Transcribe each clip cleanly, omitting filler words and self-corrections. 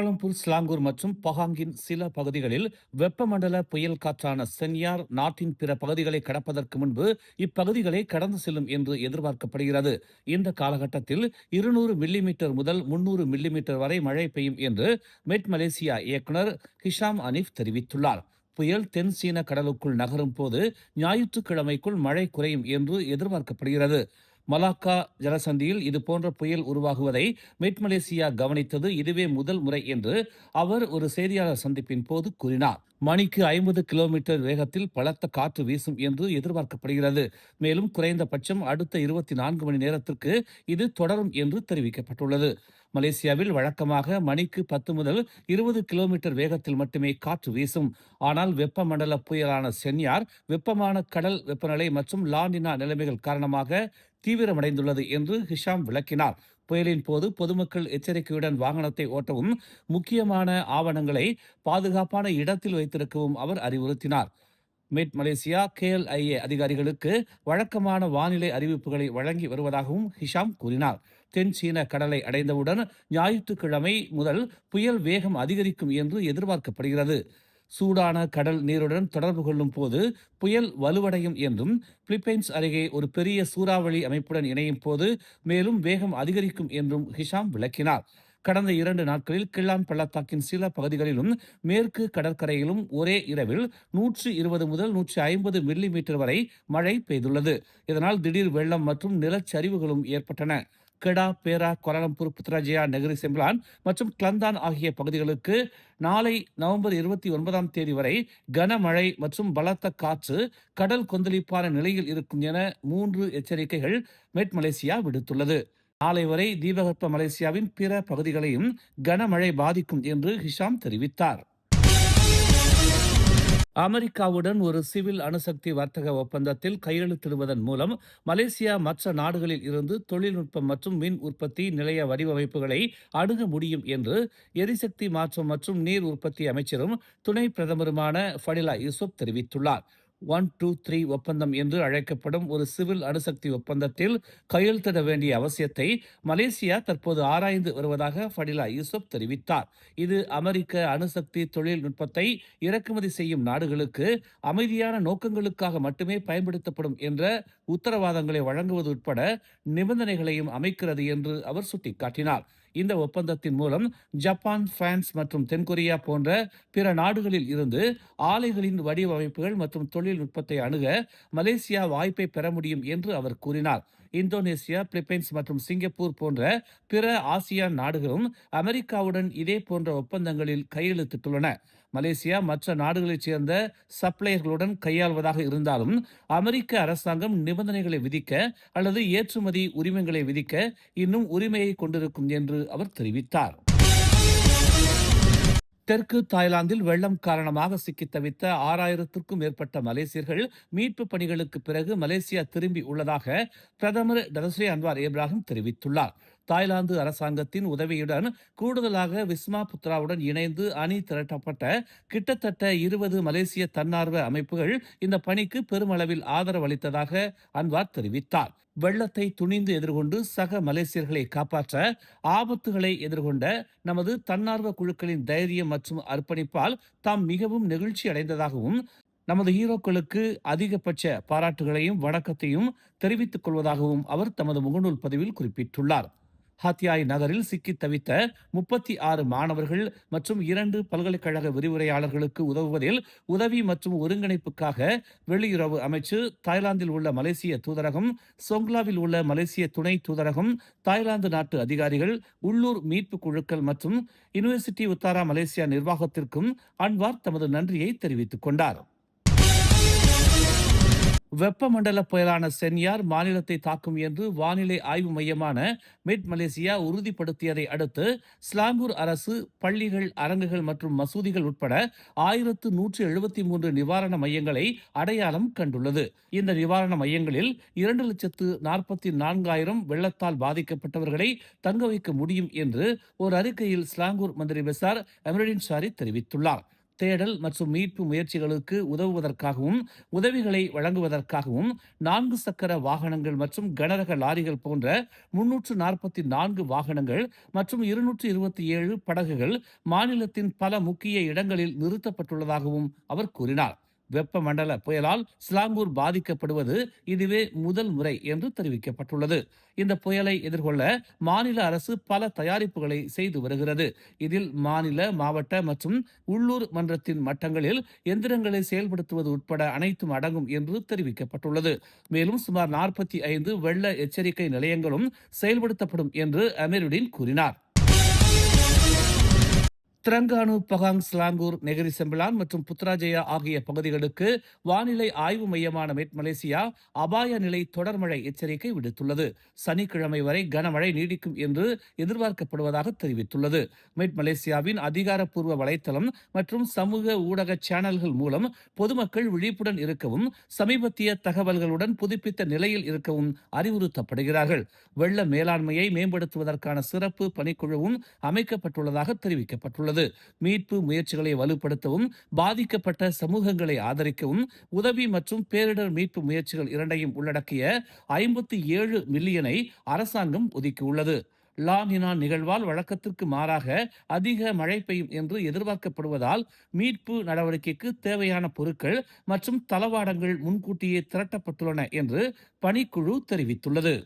Kuala Lumpur, Selangor மற்றும் பஹாங்கின் சில பகுதிகளில் வெப்பமண்டல புயல் காற்றான சென்யார் நாட்டின் பிற பகுதிகளை கடப்பதற்கு முன்பு இப்பகுதிகளை கடந்து செல்லும் என்று எதிர்பார்க்கப்படுகிறது. இந்த காலகட்டத்தில் 200 மில்லிமீட்டர் முதல் 300 மில்லிமீட்டர் வரை மழை பெய்யும் என்று மெட் மலேசியா இயக்குனர் ஹிஷாம் அனீஃப் தெரிவித்துள்ளார். புயல் தென் சீன கடலுக்குள் நகரும் போது ஞாயிற்றுக்கிழமைக்குள் மழை குறையும் என்று எதிர்பார்க்கப்படுகிறது. மலாக்கா ஜலசந்தியில் இதுபோன்ற புயல் உருவாகுவதை மெட் மலேசியா கவனித்தது இதுவே முதல் முறை என்று அவர் ஒரு செய்தியாளர் சந்திப்பின் போது கூறினார். மணிக்கு 50 கிலோமீட்டர் வேகத்தில் பலத்த காற்று வீசும் என்று எதிர்பார்க்கப்படுகிறது. மேலும் குறைந்தபட்சம் அடுத்த 24 மணி நேரத்திற்கு இது தொடரும் என்று தெரிவிக்கப்பட்டுள்ளது. மலேசியாவில் வழக்கமாக மணிக்கு 10 முதல் 20 கிலோமீட்டர் வேகத்தில் மட்டுமே காற்று வீசும். ஆனால் வெப்பமண்டல புயலான சென்யார் வெப்பமான கடல் வெப்பநிலை மற்றும் லானினா நிலைமைகள் காரணமாக தீவிரமடைந்துள்ளது என்று ஹிஷாம் விளக்கினார். புயலின் போது பொதுமக்கள் எச்சரிக்கையுடன் வாகனத்தை ஓட்டவும் முக்கியமான ஆவணங்களை பாதுகாப்பான இடத்தில் வைத்திருக்கவும் அவர் அறிவுறுத்தினார். மெட் மலேசியா KLIA அதிகாரிகளுக்கு வழக்கமான வானிலை அறிவிப்புகளை வழங்கி வருவதாகவும் ஹிஷாம் கூறினார். தென் சீன கடலை அடைந்தவுடன் ஞாயிற்றுக்கிழமை முதல் புயல் வேகம் அதிகரிக்கும் என்று எதிர்பார்க்கப்படுகிறது. சூடான கடல் நீருடன் தொடர்பு கொள்ளும் போது புயல் வலுவடையும் என்றும் பிலிப்பைன்ஸ் அருகே ஒரு பெரிய சூறாவளி அமைப்புடன் இணையும் போது மேலும் வேகம் அதிகரிக்கும் என்றும் ஹிஷாம் விளக்கினார். கடந்த 2 நாட்களில் கிள்ளான் பள்ளத்தாக்கின் சில பகுதிகளிலும் மேற்கு கடற்கரையிலும் ஒரே இரவில் 120 முதல் 150 மில்லிமீட்டர் வரை மழை பெய்துள்ளது. இதனால் திடீர் வெள்ளம் மற்றும் நிலச்சரிவுகளும் ஏற்பட்டன. கெடா, பேரா, கோலாலம்பூர், புத்ராஜயா, நெகிரி செம்பிலான் மற்றும் கிளந்தான் ஆகிய பகுதிகளுக்கு நாளை நவம்பர் 29ஆம் தேதி வரை கனமழை மற்றும் பலத்த காற்று, கடல் கொந்தளிப்பான நிலையில் இருக்கும் என 3 எச்சரிக்கைகள் மெட் மலேசியா விடுத்துள்ளது. நாளை வரை தீபகற்ப மலேசியாவின் பிற பகுதிகளையும் கனமழை பாதிக்கும் என்று ஹிஷாம் தெரிவித்தார். அமெரிக்காவுடன் ஒரு சிவில் அணுசக்தி வர்த்தக ஒப்பந்தத்தில் கையெழுத்திடுவதன் மூலம் மலேசியா மற்ற நாடுகளில் இருந்து தொழில்நுட்பம் மற்றும் மின் உற்பத்தி நிலைய வடிவமைப்புகளை அணுக முடியும் என்று எரிசக்தி மாற்றம் மற்றும் நீர் உற்பத்தி அமைச்சரும் துணை பிரதமருமான ஃபடிலா யூசுப் தெரிவித்துள்ளார். 123 ஒப்பந்தம் என்று அழைக்கப்படும் ஒரு சிவில் அணுசக்தி ஒப்பந்தத்தில் கையெழுத்திட வேண்டிய அவசியத்தை மலேசியா தற்போது ஆராய்ந்து வருவதாக ஃபடிலா யூசுப் தெரிவித்தார். இது அமெரிக்க அணுசக்தி தொழில்நுட்பத்தை இறக்குமதி செய்யும் நாடுகளுக்கு அமைதியான நோக்கங்களுக்காக மட்டுமே பயன்படுத்தப்படும் என்ற உத்தரவாதங்களை வழங்குவது உட்பட நிபந்தனைகளையும் அமைக்கிறது என்று அவர் சுட்டிக்காட்டினார். இந்த ஒப்பந்தத்தின் மூலம் ஜப்பான், பிரான்ஸ் மற்றும் தென்கொரியா போன்ற பிற நாடுகளில் இருந்து ஆலைகளின் வடிவமைப்புகள் மற்றும் தொழில்நுட்பத்தை அணுக மலேசியா வாய்ப்பை பெற முடியும் என்று அவர் கூறினார். இந்தோனேசியா, பிலிப்பைன்ஸ் மற்றும் சிங்கப்பூர் போன்ற பிற ஆசியான் நாடுகளும் அமெரிக்காவுடன் இதே போன்ற ஒப்பந்தங்களில் கையெழுத்திட்டுள்ளன. மலேசியா மற்ற நாடுகளைச் சேர்ந்த சப்ளையர்களுடன் கையாள்வதாக இருந்தாலும் அமெரிக்க அரசாங்கம் நிபந்தனைகளை விதிக்க அல்லது ஏற்றுமதி உரிமங்களை விதிக்க இன்னும் உரிமையை கொண்டிருக்கும் என்று அவர் தெரிவித்தார். தெற்கு தாய்லாந்தில் வெள்ளம் காரணமாக சிக்கித் தவித்த 6000க்கும் மேற்பட்ட மலேசியர்கள் மீட்பு பணிகளுக்கு பிறகு மலேசியா திரும்பி உள்ளதாக பிரதமர் டதஸ்ரீ அன்வார் இப்ராஹிம் தெரிவித்துள்ளார். தாய்லாந்து அரசாங்கத்தின் உதவியுடன் கூடுதலாக விஸ்மா புத்ராவுடன் இணைந்து அணி திரட்டப்பட்ட கிட்டத்தட்ட 20 மலேசிய தன்னார்வ அமைப்புகள் இந்த பணிக்கு பெருமளவில் ஆதரவு அளித்ததாக அன்வார் தெரிவித்தார். வெள்ளத்தை துணிந்து எதிர்கொண்டு சக மலேசியர்களை காப்பாற்ற ஆபத்துகளை எதிர்கொண்ட நமது தன்னார்வ குழுக்களின் தைரியம் மற்றும் அர்ப்பணிப்பால் தாம் மிகவும் நெகிழ்ச்சி அடைந்ததாகவும் நமது ஹீரோக்களுக்கு அதிகபட்ச பாராட்டுகளையும் வணக்கத்தையும் தெரிவித்துக் கொள்வதாகவும் அவர் தமது முகநூல் பதிவில் குறிப்பிட்டுள்ளார். ஹத்தியாய் நகரில் சிக்கித் தவித்த 36 மாணவர்கள் மற்றும் 2 பல்கலைக்கழக விரிவுரையாளர்களுக்கு உதவுவதில் உதவி மற்றும் ஒருங்கிணைப்புக்காக வெளியுறவு அமைச்சு, தாய்லாந்தில் உள்ள மலேசிய தூதரகம், சொங்லாவில் உள்ள மலேசிய துணை தூதரகம், தாய்லாந்து நாட்டு அதிகாரிகள், உள்ளூர் மீட்பு குழுக்கள் மற்றும் யுனிவர்சிட்டி உத்தாரா மலேசியா நிர்வாகத்திற்கும் அன்வார் தமது நன்றியை தெரிவித்துக் கொண்டார். வெப்பமண்டல புயலான சென்யார் மாநிலத்தை தாக்கும் என்று வானிலை ஆய்வு மையமான மெட் மலேசியா உறுதிப்படுத்தியதை அடுத்து ஸ்லாங்கூர் அரசு பள்ளிகள், அரங்குகள் மற்றும் மசூதிகள் உட்பட 1173 நிவாரண மையங்களை அடையாளம் கண்டுள்ளது. இந்த நிவாரண மையங்களில் 2,44,000 வெள்ளத்தால் பாதிக்கப்பட்டவர்களை தங்க வைக்க முடியும் என்று ஒரு அறிக்கையில் ஸ்லாங்கூர் மந்திரி பெசார் எமரடின் ஷாரி தெரிவித்துள்ளார். தேடல் மற்றும் மீட்பு முயற்சிகளுக்கு உதவுவதற்காகவும் உதவிகளை வழங்குவதற்காகவும் 4 சக்கர வாகனங்கள் மற்றும் கனரக லாரிகள் போன்ற 344 வாகனங்கள் மற்றும் 227 படகுகள் மாநிலத்தின் பல முக்கிய இடங்களில் நிறுத்தப்பட்டுள்ளதாகவும் அவர் கூறினார். வெப்பமண்டல புயலால் ஸ்லாங்கூர் பாதிக்கப்படுவது இதுவே முதல் முறை என்று தெரிவிக்கப்பட்டுள்ளது. இந்த புயலை எதிர்கொள்ள மாநில அரசு பல தயாரிப்புகளை செய்து வருகிறது. இதில் மாநில, மாவட்ட மற்றும் உள்ளூர் மன்றத்தின் மட்டங்களில் எந்திரங்களை செயல்படுத்துவது உட்பட அனைத்தும் அடங்கும் என்று தெரிவிக்கப்பட்டுள்ளது. மேலும் சுமார் 45 வெள்ள எச்சரிக்கை நிலையங்களும் செயல்படுத்தப்படும் என்று அமீருடீன் கூறினார். திரங்கானு, பகாங், ஸ்லாங்கூர், நெகிரி செம்பிலான் மற்றும் புத்ராஜயா ஆகிய பகுதிகளுக்கு வானிலை ஆய்வு மையமான மெட் மலேசியா அபாய நிலை தொடர்மழை எச்சரிக்கை விடுத்துள்ளது. சனிக்கிழமை வரை கனமழை நீடிக்கும் என்று எதிர்பார்க்கப்படுவதாக தெரிவித்துள்ளது. மெட் மலேசியாவின் அதிகாரப்பூர்வ வலைத்தளம் மற்றும் சமூக ஊடக சேனல்கள் மூலம் பொதுமக்கள் விழிப்புடன் இருக்கவும் சமீபத்திய தகவல்களுடன் புதுப்பித்த நிலையில் இருக்கவும் அறிவுறுத்தப்படுகிறார்கள். வெள்ள மேலாண்மையை மேம்படுத்துவதற்கான சிறப்பு பணிக்குழுவும் அமைக்கப்பட்டுள்ளதாக தெரிவிக்கப்பட்டுள்ளது. மீட்பு முயற்சிகளை வலுப்படுத்தவும் பாதிக்கப்பட்ட சமூகங்களை ஆதரிக்கவும் உதவி மற்றும் பேரிடர் மீட்பு முயற்சிகள் இரண்டையும் உள்ளடக்கிய 57 மில்லியனை அரசாங்கம் ஒதுக்கியுள்ளது. லா நினா நிகழ்வால் வழக்கத்திற்கு மாறாக அதிக மழை பெய்யும் என்று எதிர்பார்க்கப்படுவதால் மீட்பு நடவடிக்கைக்கு தேவையான பொருட்கள் மற்றும் தளவாடங்கள் முன்கூட்டியே திரட்டப்பட்டுள்ளன என்று பணிக்குழு தெரிவித்துள்ளது.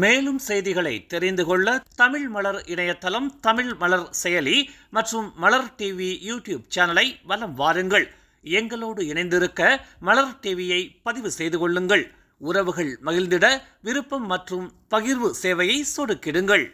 மேலும் செய்திகளை தெரிந்து கொள்ள தமிழ் மலர் இணையதளம், தமிழ் மலர் செயலி மற்றும் மலர் டிவி யூடியூப் சேனலை வலம் வாருங்கள். எங்களோடு இணைந்திருக்க மலர் டிவியை பதிவு செய்து கொள்ளுங்கள். உறவுகள் மகிழ்ந்திட விருப்பம் மற்றும் பகிர்வு சேவையை சொடுக்கிடுங்கள்.